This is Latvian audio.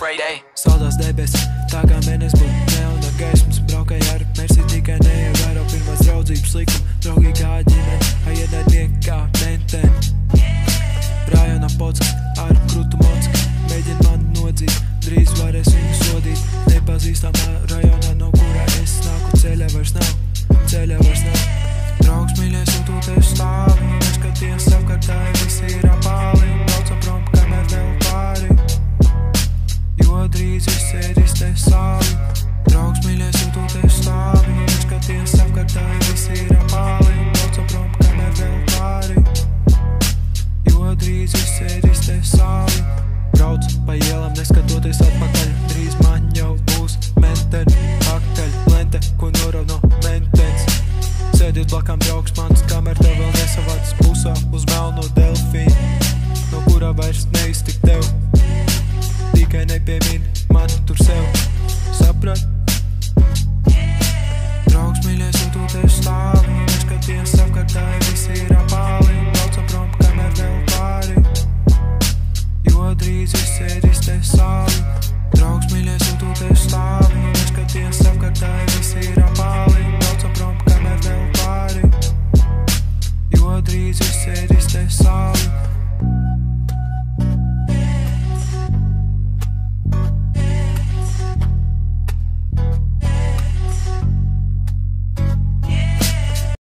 Friday. Saldās debesis, tā kā mēnes būtu neona gaismas. Braukāja ar Mersi, tikai neievēro pirmās draudzības likumu. Draugī kā ģimene, ienaidnieki kā menteni. Rajona pocas ar krūtu mocka, mēģina mani nodzīt, drīz varēs viņu sodīt. Nepazīstamā rajonā, no kurā es nāku, ceļa vairs nav. Draugs mīļais, un tu te stāvi, neskaties apkārtāji, visi ir apāli. Brauca prom, kamēr vēl pāri, jo drīz viss ēdīs te sāli. Draugs mīļais, un tu te stāvi, neskaties apkārtāji, visi ir apāli. Brauca prom, kamēr vēl pāri, jo drīz viss ēdīs te sāli. Brauc pa ielām, neskatoties atpakaļ, drīz man jau būs menteni. Pakaļ lente, ko norauj no mentens. Sēdīt blakām draugs mans, kamēr tev vēl nesavāc pusā uz melno delfīnu, no kurā vairs neiztik tev. Tikai nepiemini mani tur sev. Saprat? Draugs mīļais, un tu te stāvi, neskaties apkārtāji, visi ir apāli. Brauca prom, kamēr vēl pāri, jo drīz viss ēdīs te sāli. Draugs mīļais, un tu te stāvi, neskaties apkārtāji, visi ir apāli. Brauca prom, kamēr vēl pāri, jo drīz viss ēdīs